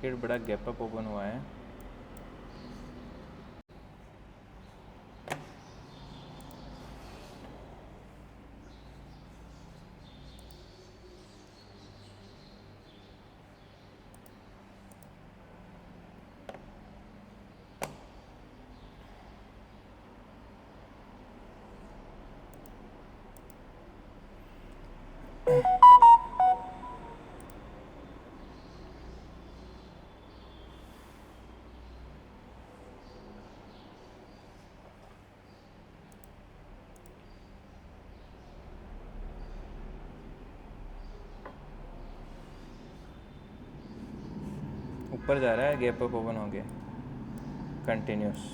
Market बड़ा gap up open हुआ है। ऊपर जा रहा है, गैप अप ओपन हो गया कंटिन्यूस।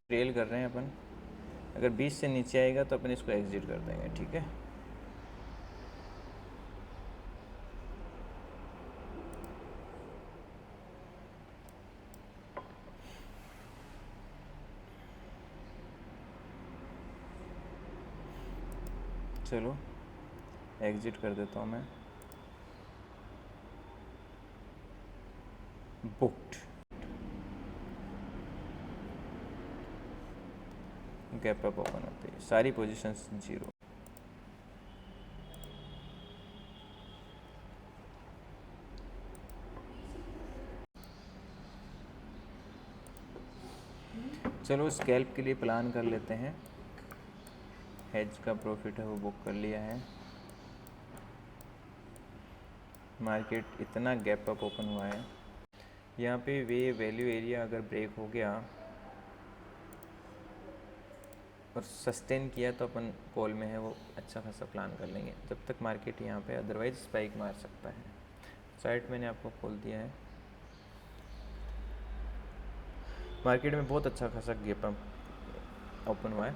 ट्रेल कर रहे हैं अपन। अगर 20 से नीचे आएगा तो अपन इसको एग्जिट कर देंगे, ठीक है। चलो एग्जिट कर देता हूँ मैं। बुक्ड। गैप अप ओपन होते हैं, सारी पोजीशंस जीरो। चलो स्कैल्प के लिए प्लान कर लेते हैं। हेज का प्रॉफिट है वो बुक कर लिया है। मार्केट इतना गैप अप ओपन हुआ है, यहाँ पे वे वैल्यू एरिया अगर ब्रेक हो गया और सस्टेन किया तो अपन कॉल में है वो अच्छा खासा प्लान कर लेंगे जब तक मार्केट यहाँ पे, अदरवाइज स्पाइक मार सकता है। चार्ट मैंने आपको खोल दिया है। मार्केट में बहुत अच्छा खासा गैप अप ओपन हुआ है।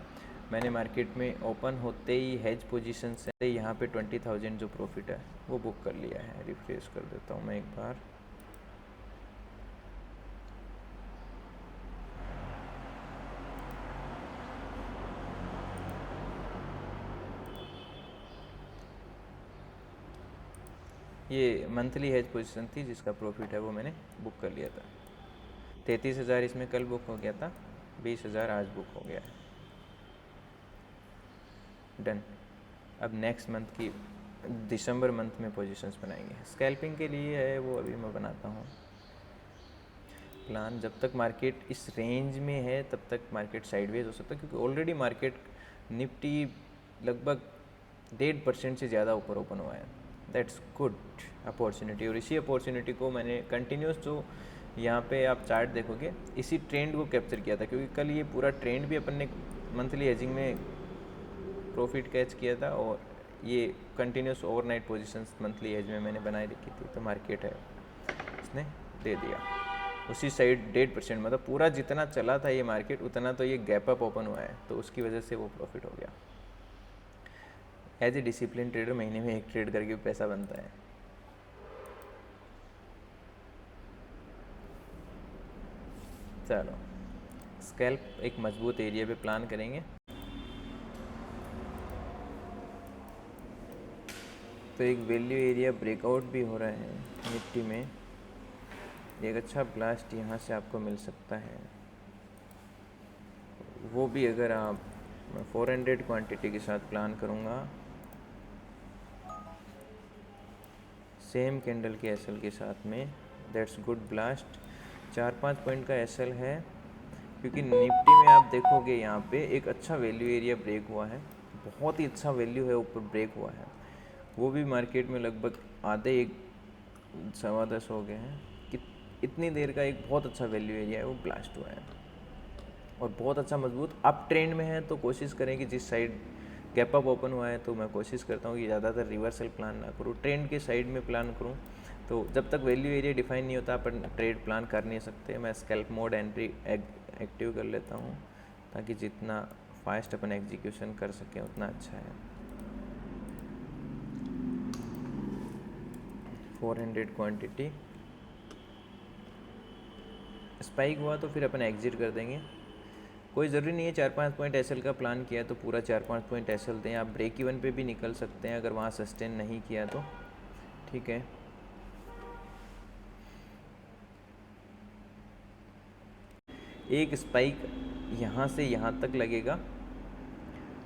मैंने मार्केट में ओपन होते ही हेज पोजीशन से यहाँ पे 20,000 जो प्रॉफिट है वो बुक कर लिया है। रिफ्रेश कर देता हूँ मैं एक बार। ये मंथली हेज पोजीशन थी जिसका प्रॉफिट है वो मैंने बुक कर लिया था। 33,000 इसमें कल बुक हो गया था, 20,000 आज बुक हो गया है। डन। अब नेक्स्ट मंथ की दिसंबर मंथ में पोजीशंस बनाएंगे। स्कैल्पिंग के लिए है वो अभी मैं बनाता हूँ प्लान। जब तक मार्केट इस रेंज में है तब तक मार्केट साइडवेज हो सकता है, क्योंकि ऑलरेडी मार्केट निफ्टी लगभग 1.5% से ज़्यादा ऊपर ओपन हुआ है। That's good opportunity. और इसी अपॉर्चुनिटी को मैंने कंटिन्यूस, जो यहाँ पे आप चार्ट देखोगे, इसी ट्रेंड को कैप्चर किया था, क्योंकि कल ये पूरा ट्रेंड भी अपन ने मंथली हेजिंग में प्रॉफिट कैच किया था और ये continuous overnight positions monthly hedge में मैंने बनाई रखी थी। तो मार्केट है इसने दे दिया उसी साइड 1.5%, मतलब पूरा जितना चला था ये मार्केट उतना तो ये गैप अप ओपन हुआ है, तो उसकी वजह से वो प्रॉफिट हो गया। एज ए डिसिप्लिन ट्रेडर महीने में एक ट्रेड करके पैसा बनता है। चलो स्कैल्प एक मजबूत एरिया पे प्लान करेंगे। तो एक वैल्यू एरिया ब्रेकआउट भी हो रहा है निफ्टी में। एक अच्छा ब्लास्ट यहाँ से आपको मिल सकता है, वो भी अगर आप 400 क्वांटिटी के साथ प्लान करूँगा, सेम कैंडल के एसएल के साथ में। That's good blast. 4-5 पॉइंट का एसएल है, क्योंकि निफ्टी में आप देखोगे यहाँ पे एक अच्छा वैल्यू एरिया ब्रेक हुआ है, बहुत ही अच्छा वैल्यू है ऊपर ब्रेक हुआ है। वो भी मार्केट में लगभग आधे 1-10 हो गए हैं कि इतनी देर का एक बहुत अच्छा वैल्यू एरिया है वो ब्लास्ट हुआ है और बहुत अच्छा मजबूत अप ट्रेंड में है। तो कोशिश करें कि जिस साइड गैप अप ओपन हुआ है, तो मैं कोशिश करता हूँ कि ज़्यादातर रिवर्सल प्लान ना करूँ, ट्रेंड के साइड में प्लान करूँ। तो जब तक वैल्यू एरिया डिफाइन नहीं होता अपन ट्रेड प्लान कर नहीं सकते। मैं स्कैल्प मोड एंट्री एक्टिव कर लेता हूँ ताकि जितना फास्ट अपन एग्जीक्यूशन कर सकें उतना अच्छा है। 400 क्वांटिटी स्पाइक हुआ तो फिर अपन एग्जिट कर देंगे। कोई ज़रूरी नहीं है 4-5 पॉइंट एसएल का प्लान किया तो पूरा 4-5 पॉइंट एसएल दें। आप ब्रेक इवन पे भी निकल सकते हैं अगर वहाँ सस्टेन नहीं किया तो, ठीक है। एक स्पाइक यहाँ से यहाँ तक लगेगा,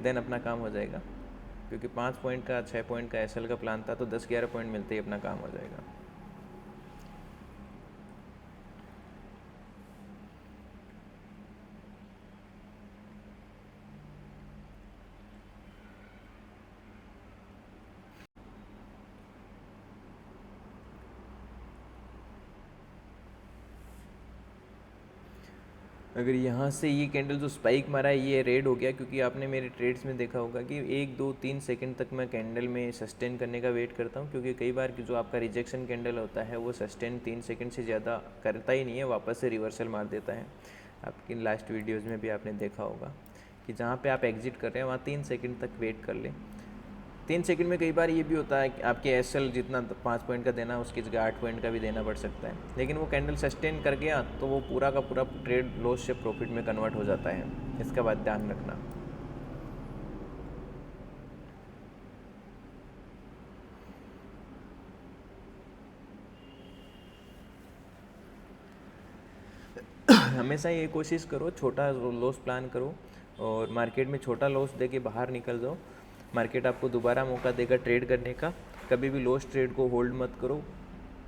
देन अपना काम हो जाएगा, क्योंकि 5 पॉइंट का 6 पॉइंट का एसएल का प्लान था, तो 10-11 पॉइंट मिलते ही अपना काम हो जाएगा। अगर यहाँ से ये कैंडल जो स्पाइक मारा है ये रेड हो गया, क्योंकि आपने मेरे ट्रेड्स में देखा होगा कि 1-2-3 सेकंड तक मैं कैंडल में सस्टेन करने का वेट करता हूँ, क्योंकि कई बार कि जो आपका रिजेक्शन कैंडल होता है वो सस्टेन 3 सेकंड से ज़्यादा करता ही नहीं है, वापस से रिवर्सल मार देता है। आपकी लास्ट वीडियोज़ में भी आपने देखा होगा कि जहाँ पर आप एग्जिट कर रहे हैं वहाँ 3 सेकेंड तक वेट कर लें। 3 सेकंड में कई बार ये भी होता है कि आपके एसएल जितना 5 पॉइंट का देना उसकी जगह 8 पॉइंट का भी देना पड़ सकता है, लेकिन वो कैंडल सस्टेन कर गया तो वो पूरा का पूरा ट्रेड लॉस से प्रॉफिट में कन्वर्ट हो जाता है। इसका बात ध्यान रखना। हमेशा ये कोशिश करो छोटा लॉस प्लान करो और मार्केट में छोटा लॉस दे के बाहर निकल जाओ। मार्केट आपको दोबारा मौका देगा ट्रेड करने का। कभी भी लॉस ट्रेड को होल्ड मत करो,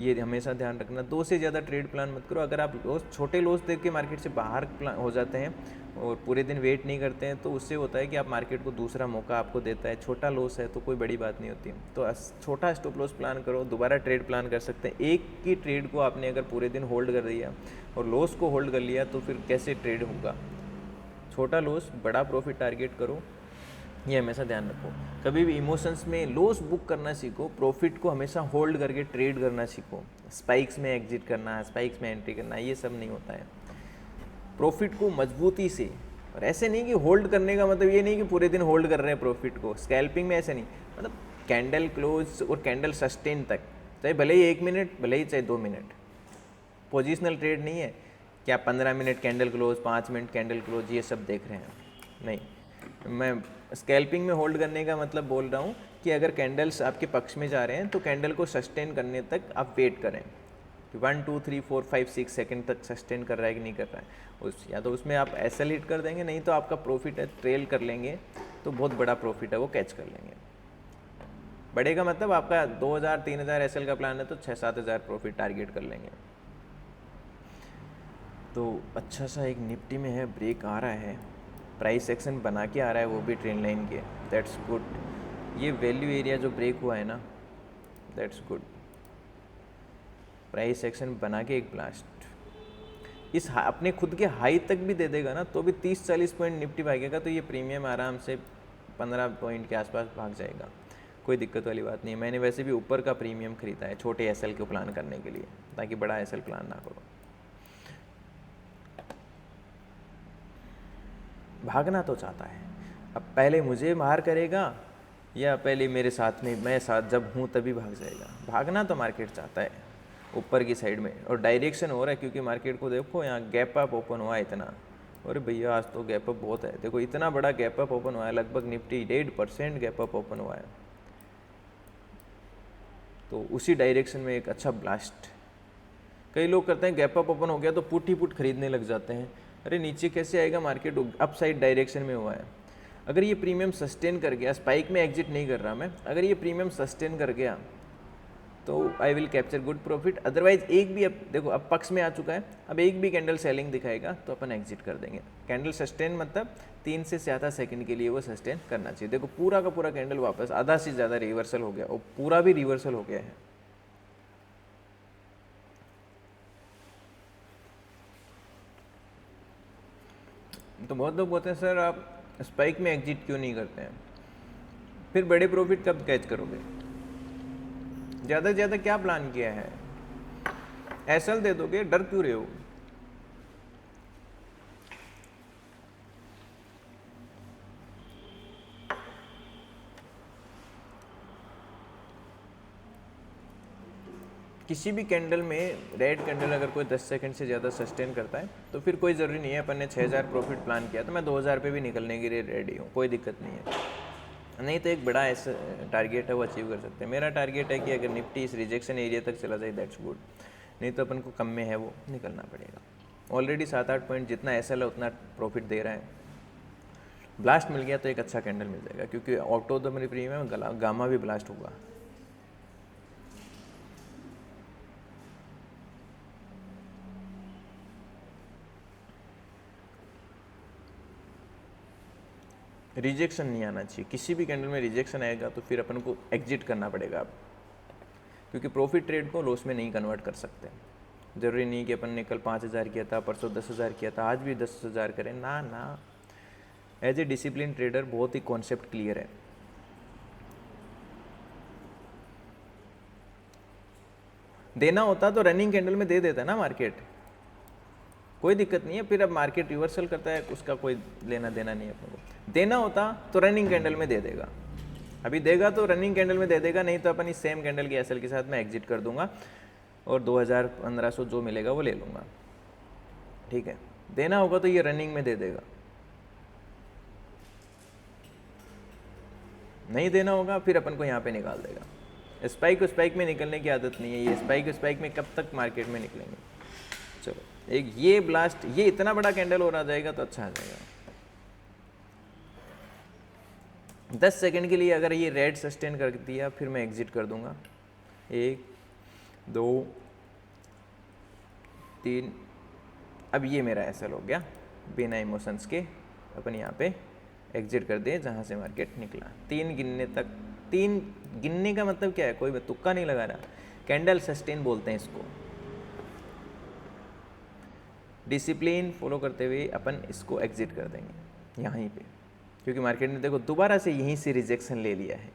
ये हमेशा ध्यान रखना। 2 से ज़्यादा ट्रेड प्लान मत करो। अगर आप छोटे लॉस देख के मार्केट से बाहर हो जाते हैं और पूरे दिन वेट नहीं करते हैं तो उससे होता है कि आप मार्केट को दूसरा मौका आपको देता है। छोटा लॉस है तो कोई बड़ी बात नहीं होती, तो छोटा स्टॉप लॉस प्लान करो, दोबारा ट्रेड प्लान कर सकते हैं। एक की ट्रेड को आपने अगर पूरे दिन होल्ड कर दिया और लॉस को होल्ड कर लिया तो फिर कैसे ट्रेड होगा। छोटा लॉस बड़ा प्रॉफिट टारगेट करो, ये हमेशा ध्यान रखो। कभी भी इमोशंस में लॉस बुक करना सीखो, प्रॉफिट को हमेशा होल्ड करके ट्रेड करना सीखो। स्पाइक्स में एग्जिट करना, स्पाइक्स में एंट्री करना, ये सब नहीं होता है। प्रॉफिट को मजबूती से, और ऐसे नहीं कि होल्ड करने का मतलब ये नहीं कि पूरे दिन होल्ड कर रहे हैं प्रॉफिट को। स्कैल्पिंग में ऐसे नहीं, मतलब कैंडल क्लोज और कैंडल सस्टेन तक, चाहे भले ही 1 मिनट, भले ही चाहे 2 मिनट। पोजिशनल ट्रेड नहीं है कि आप 15 minute candle close, 5 minute candle close ये सब देख रहे हैं, नहीं। मैं स्कैल्पिंग में होल्ड करने का मतलब बोल रहा हूँ कि अगर कैंडल्स आपके पक्ष में जा रहे हैं तो कैंडल को सस्टेन करने तक आप वेट करें कि 1 2 3 4 5 6 सेकंड तक सस्टेन कर रहा है कि नहीं कर रहा है। या तो उसमें आप एसएल हिट कर देंगे, नहीं तो आपका प्रॉफिट है ट्रेल कर लेंगे तो बहुत बड़ा प्रॉफिट है वो कैच कर लेंगे। बढ़ेगा मतलब आपका 2000-3000 एसएल का प्लान है तो 6-7 हज़ार प्रॉफिट टारगेट कर लेंगे। तो अच्छा सा एक निफ्टी में है, ब्रेक आ रहा है, प्राइस एक्शन बना के आ रहा है, वो भी ट्रेंड लाइन के, दैट्स गुड। ये वैल्यू एरिया जो ब्रेक हुआ है ना, दैट्स गुड। प्राइस एक्शन बना के एक ब्लास्ट इस अपने खुद के हाई तक भी दे देगा ना तो भी 30-40 पॉइंट निफ्टी भागेगा, तो ये प्रीमियम आराम से 15 पॉइंट के आसपास भाग जाएगा, कोई दिक्कत वाली बात नहीं है। मैंने वैसे भी ऊपर का प्रीमियम खरीदा है छोटे एसएल को प्लान करने के लिए, ताकि बड़ा एसएल प्लान ना करो। भागना तो चाहता है, अब पहले मुझे बाहर करेगा या पहले मेरे साथ में, मैं साथ जब हूँ तभी भाग जाएगा। भागना तो मार्केट चाहता है ऊपर की साइड में, और डायरेक्शन हो रहा है क्योंकि मार्केट को देखो यहाँ गैप अप ओपन हुआ है इतना। अरे भैया आज तो गैप अप बहुत है, देखो इतना बड़ा गैप अप ओपन हुआ है, लगभग निफ्टी 1.5% गैप अप ओपन हुआ है। तो उसी डायरेक्शन में एक अच्छा ब्लास्ट। कई लोग करते हैं गैप अप ओपन हो गया तो पुट ही पुट खरीदने लग जाते हैं। अरे नीचे कैसे आएगा, मार्केट अप साइड डायरेक्शन में हुआ है। अगर ये प्रीमियम सस्टेन कर गया, स्पाइक में एग्जिट नहीं कर रहा मैं, अगर ये प्रीमियम सस्टेन कर गया तो I will capture good profit. Otherwise एक भी, अब देखो अब पक्ष में आ चुका है, अब एक भी कैंडल सेलिंग दिखाएगा तो अपन एग्जिट कर देंगे। कैंडल सस्टेन मतलब 3 से ज़्यादा सेकंड के लिए वो सस्टेन करना चाहिए। देखो पूरा का पूरा कैंडल वापस आधा से ज़्यादा रिवर्सल हो गया, और पूरा भी रिवर्सल हो गया है। तो बहुत लोग बोलते हैं सर आप स्पाइक में एग्जिट क्यों नहीं करते हैं, फिर बड़े प्रॉफिट कब कैच करोगे? ज़्यादा से ज़्यादा क्या प्लान किया है, एसएल दे दोगे, डर क्यों रहे हो? किसी भी कैंडल में रेड कैंडल अगर कोई 10 सेकंड से ज़्यादा सस्टेन करता है तो फिर कोई ज़रूरी नहीं है। अपन ने 6000 प्रॉफिट प्लान किया तो मैं 2000 पे भी निकलने के लिए रेडी हूँ, कोई दिक्कत नहीं है। नहीं तो एक बड़ा ऐसा टारगेट है वो अचीव कर सकते हैं। मेरा टारगेट है कि अगर निफ्टी इस रिजेक्शन एरिया तक चला जाए दैट्स गुड, नहीं तो अपन को कम में है वो निकलना पड़ेगा। ऑलरेडी 7-8 पॉइंट जितना एसएल है उतना प्रॉफिट दे रहा है। ब्लास्ट मिल गया तो एक अच्छा कैंडल मिल जाएगा, क्योंकि auto the money premium gamma भी ब्लास्ट होगा। रिजेक्शन नहीं आना चाहिए, किसी भी कैंडल में रिजेक्शन आएगा तो फिर अपन को एग्जिट करना पड़ेगा अब, क्योंकि प्रॉफिट ट्रेड को लॉस में नहीं कन्वर्ट कर सकते। ज़रूरी नहीं कि अपन ने कल 5,000 किया था, परसों 10,000 किया था, आज भी 10,000 करें, ना ना। एज ए डिसिप्लिन ट्रेडर बहुत ही कॉन्सेप्ट क्लियर है। देना होता तो रनिंग कैंडल में दे देता ना मार्केट, कोई दिक्कत नहीं है। फिर अब मार्केट रिवर्सल करता है, उसका कोई लेना देना नहीं है अपने को। देना होता तो रनिंग कैंडल में दे देगा, अभी देगा तो रनिंग कैंडल में दे देगा, नहीं तो अपन इस सेम कैंडल की एसएल के साथ मैं एग्जिट कर दूंगा और 2,000-1,500 जो मिलेगा वो ले लूँगा, ठीक है। देना होगा तो ये रनिंग में दे देगा, नहीं देना होगा फिर अपन को यहाँ पे निकाल देगा। स्पाइक में निकलने की आदत नहीं है, ये स्पाइक में कब तक मार्केट में निकलेंगे। चलो एक ये ब्लास्ट, ये इतना बड़ा कैंडल हो रहा जाएगा तो अच्छा आ जाएगा। 10 सेकंड के लिए अगर ये रेड सस्टेन कर दिया फिर मैं एग्जिट कर दूंगा। 1 2 3, अब ये मेरा एसएल हो गया बिना इमोशंस के। अपन यहाँ पे एग्जिट कर दे जहाँ से मार्केट निकला। 3 गिनने तक, 3 गिनने का मतलब क्या है, कोई मैं तुक्का नहीं लगा रहा, कैंडल सस्टेन बोलते हैं इसको। डिसिप्लिन फॉलो करते हुए अपन इसको एग्जिट कर देंगे यहीं पे, क्योंकि मार्केट ने देखो दोबारा से यहीं से रिजेक्शन ले लिया है।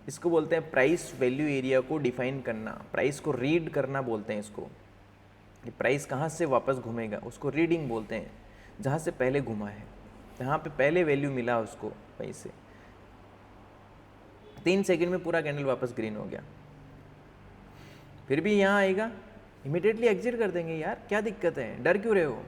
इसको बोलते हैं प्राइस वैल्यू एरिया को डिफाइन करना, प्राइस को रीड करना बोलते हैं इसको। कि प्राइस कहाँ से वापस घूमेगा उसको रीडिंग बोलते हैं, जहाँ से पहले घुमा है, जहाँ पे पहले वैल्यू मिला उसको वहीं से। 3 सेकंड में पूरा कैंडल वापस ग्रीन हो गया, फिर भी यहाँ आएगा इमीडिएटली एग्जिट कर देंगे यार, क्या दिक्कत है, डर क्यों रहे हो।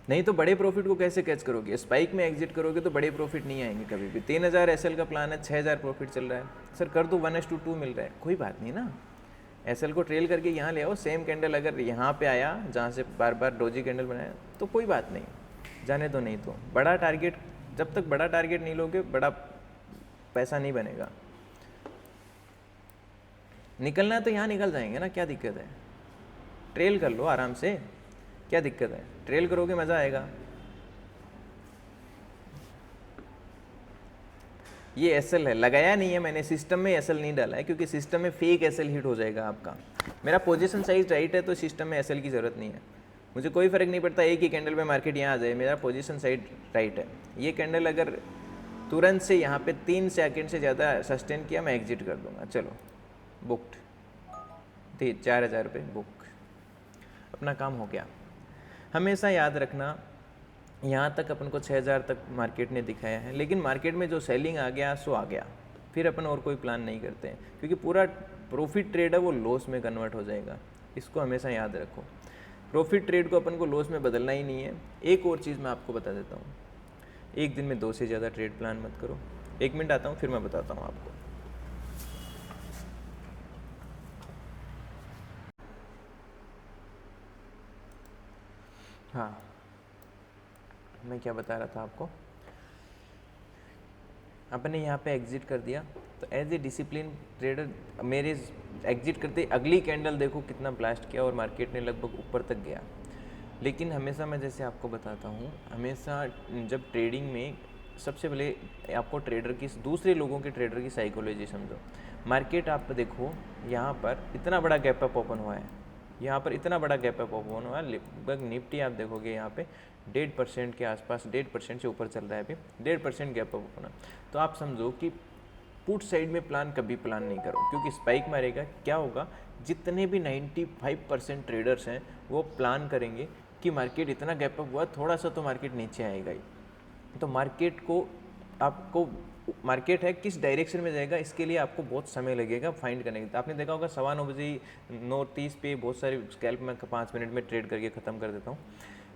नहीं तो बड़े प्रॉफिट को कैसे कैच करोगे, स्पाइक में एग्जिट करोगे तो बड़े प्रॉफिट नहीं आएंगे कभी भी। 3,000 एसएल का प्लान है, 6,000 प्रॉफिट चल रहा है, सर कर दो 1:2 मिल रहा है, कोई बात नहीं ना। एसएल को ट्रेल करके यहाँ ले आओ, सेम कैंडल अगर यहाँ पे आया जहाँ से बार बार डोजी कैंडल बनाया तो कोई बात नहीं, जाने दो। नहीं तो बड़ा टारगेट, जब तक बड़ा टारगेट नहीं लोगे बड़ा पैसा नहीं बनेगा। निकलना है तो यहाँ निकल जाएंगे ना, क्या दिक्कत है, ट्रेल कर लो आराम से, क्या दिक्कत है, ट्रेल करोगे मज़ा आएगा। ये एसएल है, लगाया नहीं है मैंने, सिस्टम में एसएल नहीं डाला है, क्योंकि सिस्टम में फेक एसएल हिट हो जाएगा आपका। मेरा पोजीशन साइज राइट है तो सिस्टम में एसएल की ज़रूरत नहीं है, मुझे कोई फ़र्क नहीं पड़ता एक ही कैंडल में मार्केट यहाँ आ जाए, मेरा पोजीशन साइड राइट है। ये कैंडल अगर तुरंत से यहाँ पे 3 सेकंड से ज़्यादा सस्टेन किया मैं एग्जिट कर दूंगा। चलो बुकड, 4,000 रुपये बुक, अपना काम हो गया। हमेशा याद रखना यहाँ तक अपन को 6,000 तक मार्केट ने दिखाया है, लेकिन मार्केट में जो सेलिंग आ गया सो आ गया, फिर अपन और कोई प्लान नहीं करते हैं, क्योंकि पूरा प्रॉफिट ट्रेड है वो लॉस में कन्वर्ट हो जाएगा। इसको हमेशा याद रखो, प्रॉफिट ट्रेड को अपन को लॉस में बदलना ही नहीं है। एक और चीज़ मैं आपको बता देता हूँ, एक दिन में 2 से ज़्यादा ट्रेड प्लान मत करो। 1 मिनट आता हूँ फिर मैं बताता हूँ आपको। हाँ, मैं क्या बता रहा था आपको, अपने यहाँ पे एग्जिट कर दिया तो एज ए डिसिप्लिन ट्रेडर मेरे एग्जिट करते अगली कैंडल देखो कितना ब्लास्ट किया और मार्केट ने लगभग ऊपर तक गया। लेकिन हमेशा मैं जैसे आपको बताता हूँ, हमेशा जब ट्रेडिंग में सबसे पहले आपको ट्रेडर की, दूसरे लोगों के ट्रेडर की साइकोलॉजी समझो। मार्केट आप देखो यहाँ पर इतना बड़ा गैप अप ओपन हुआ है, यहाँ पर इतना बड़ा गैप अप ओपन हुआ है, लगभग निफ्टी आप देखोगे यहाँ पे 1.5% के आसपास, 1.5% से ऊपर चल रहा है अभी, 1.5% गैप अप ओपन है। तो आप समझो कि पुट साइड में प्लान कभी प्लान नहीं करो, क्योंकि स्पाइक मारेगा। क्या होगा, जितने भी 95% ट्रेडर्स हैं वो प्लान करेंगे कि मार्केट इतना गैप अप हुआ, थोड़ा सा तो मार्केट नीचे आएगा ही। तो मार्केट को, आपको मार्केट है किस डायरेक्शन में जाएगा इसके लिए आपको बहुत समय लगेगा फाइंड करने के। आपने देखा होगा 9:15 बजे 9:30 पे बहुत सारी स्कैल्प में 5 मिनट में ट्रेड करके ख़त्म कर देता हूँ,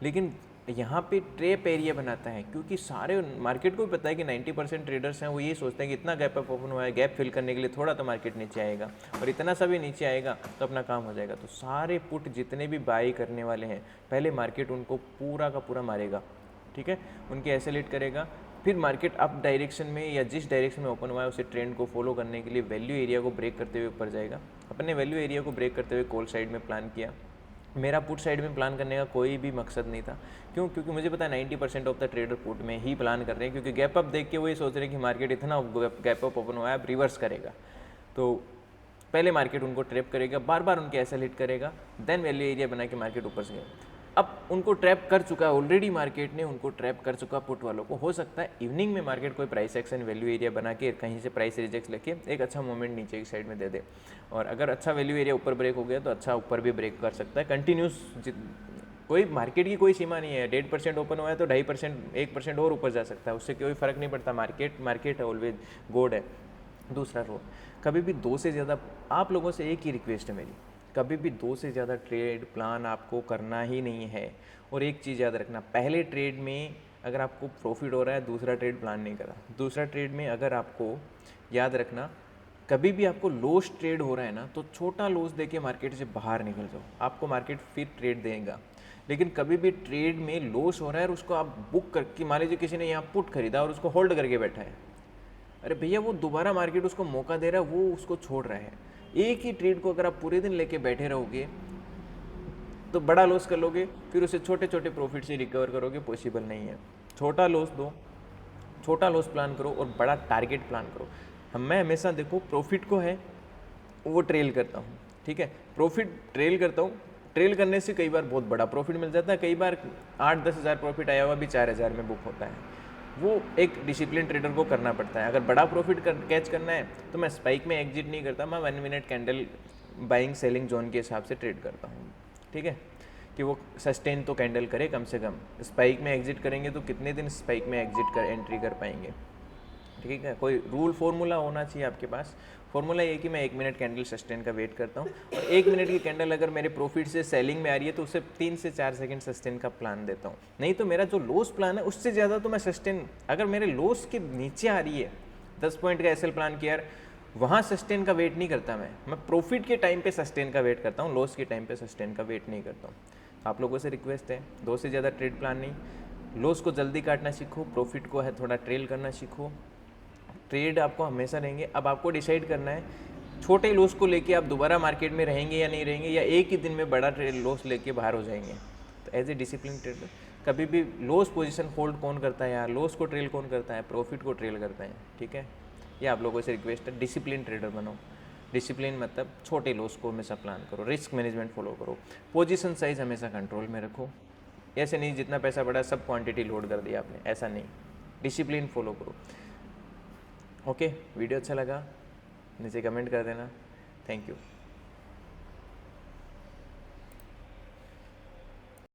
लेकिन यहाँ पे ट्रेप एरिया बनाता है, क्योंकि सारे मार्केट को भी पता है कि 90% ट्रेडर्स हैं वो ये सोचते हैं कि इतना गैप अप ओपन हुआ है, गैप फिल करने के लिए थोड़ा तो मार्केट नीचे आएगा, और इतना सा भी नीचे आएगा तो अपना काम हो जाएगा। तो सारे पुट जितने भी बाई करने वाले हैं, पहले मार्केट उनको पूरा का पूरा मारेगा, ठीक है, उनके एसेलेट करेगा, फिर मार्केट अप डायरेक्शन में या जिस डायरेक्शन में ओपन हुआ है उसे ट्रेंड को फॉलो करने के लिए वैल्यू एरिया को ब्रेक करते हुए ऊपर जाएगा। अपने वैल्यू एरिया को ब्रेक करते हुए कॉल साइड में प्लान किया। मेरा पुट साइड में प्लान करने का कोई भी मकसद नहीं था, क्यों? क्योंकि मुझे पता है 90% ऑफ द ट्रेडर पुट में ही प्लान कर रहे हैं, क्योंकि गैप अप देख के वो ये सोच रहे हैं कि मार्केट इतना गैप अप ओपन हुआ है, अब रिवर्स करेगा। तो पहले मार्केट उनको ट्रैप करेगा, बार बार उनके ऐसा हिट करेगा, देन वैल्यू एरिया बना के मार्केट ऊपर से गया। अब उनको ट्रैप कर चुका है ऑलरेडी, मार्केट ने उनको ट्रैप कर चुका पुट वालों को। हो सकता है इवनिंग में मार्केट कोई प्राइस एक्शन वैल्यू एरिया बना के कहीं से प्राइस रिजेक्ट लेके एक अच्छा मोमेंट नीचे की साइड में दे दे, और अगर अच्छा वैल्यू एरिया ऊपर ब्रेक हो गया तो अच्छा ऊपर भी ब्रेक कर सकता है कंटिन्यूस। कोई मार्केट की कोई सीमा नहीं है, 1.5% ओपन हुआ है तो 2.5% 1% और ऊपर जा सकता है, उससे कोई फर्क नहीं पड़ता। मार्केट है, ऑलवेज गॉड है। दूसरा रोल, कभी भी 2 से ज़्यादा, आप लोगों से एक ही रिक्वेस्ट है मेरी, कभी भी 2 से ज़्यादा ट्रेड प्लान आपको करना ही नहीं है। और एक चीज़ याद रखना, पहले ट्रेड में अगर आपको प्रॉफिट हो रहा है, दूसरा ट्रेड प्लान नहीं करा। दूसरा ट्रेड में अगर आपको, याद रखना, कभी भी आपको लॉस ट्रेड हो रहा है ना, तो छोटा लॉस देके मार्केट से बाहर निकल जाओ, आपको मार्केट फिर ट्रेड देगा। लेकिन कभी भी ट्रेड में लॉस हो रहा है और उसको आप बुक करके, मान लीजिए किसी ने यहाँ पुट खरीदा और उसको होल्ड करके बैठा है, अरे भैया वो दोबारा मार्केट उसको मौका दे रहा है, वो उसको छोड़ रहा है। एक ही ट्रेड को अगर आप पूरे दिन लेके बैठे रहोगे तो बड़ा लॉस कर लोगे, फिर उसे छोटे छोटे प्रॉफिट से रिकवर करोगे, पॉसिबल नहीं है। छोटा लॉस दो, छोटा लॉस प्लान करो और बड़ा टारगेट प्लान करो। मैं हमेशा देखो प्रॉफिट को है वो ट्रेल करता हूँ, ठीक है, प्रॉफिट ट्रेल करता हूँ। ट्रेल करने से कई बार बहुत बड़ा प्रॉफिट मिल जाता है, कई बार 8-10 हज़ार प्रॉफिट आया हुआ भी 4,000 में बुक होता है। वो एक डिसिप्लिन ट्रेडर को करना पड़ता है। अगर बड़ा प्रॉफिट कैच करना है तो मैं स्पाइक में एग्जिट नहीं करता, मैं 1 minute candle buying selling zone के हिसाब से ट्रेड करता हूँ, ठीक है, कि वो सस्टेन तो कैंडल करे कम से कम। स्पाइक में एग्जिट करेंगे तो कितने दिन स्पाइक में एग्जिट कर एंट्री कर पाएंगे, ठीक है। कोई रूल फॉर्मूला होना चाहिए आपके पास। फॉर्मूला ये कि मैं 1 मिनट कैंडल सस्टेन का वेट करता हूँ, और 1 मिनट की कैंडल अगर मेरे प्रॉफिट से सेलिंग में आ रही है तो उससे 3 से 4 सेकंड सस्टेन का प्लान देता हूँ। नहीं तो मेरा जो लॉस प्लान है उससे ज़्यादा तो मैं सस्टेन, अगर मेरे लॉस के नीचे आ रही है 10 पॉइंट का एसएल प्लान किया, वहाँ सस्टेन का वेट नहीं करता। मैं प्रॉफिट के टाइम पे सस्टेन का वेट करता हूँ, लॉस के टाइम पे सस्टेन का वेट नहीं करता हूँ। आप लोगों से रिक्वेस्ट है, 2 से ज़्यादा ट्रेड प्लान नहीं, लॉस को जल्दी काटना सीखो, प्रॉफिट को है थोड़ा ट्रेल करना सीखो। ट्रेड आपको हमेशा रहेंगे। अब आपको डिसाइड करना है छोटे लॉस को लेके आप दोबारा मार्केट में रहेंगे या नहीं रहेंगे, या एक ही दिन में बड़ा ट्रेड लॉस लेके बाहर हो जाएंगे। तो एज ए डिसिप्लिन ट्रेडर कभी भी लॉस पोजीशन होल्ड कौन करता है यार, लॉस को ट्रेल कौन करता है, प्रॉफिट को ट्रेल करता है, ठीक है। ये आप लोगों से रिक्वेस्ट है, डिसिप्लिन ट्रेडर बनो। डिसिप्लिन मतलब छोटे लॉस को हमेशा प्लान करो, रिस्क मैनेजमेंट फॉलो करो, पोजीशन साइज हमेशा कंट्रोल में रखो। ऐसे नहीं जितना पैसा बढ़ा सब क्वांटिटी लोड कर दिया आपने, ऐसा नहीं, डिसिप्लिन फॉलो करो। ओके, वीडियो अच्छा लगा नीचे कमेंट कर देना। Thank you.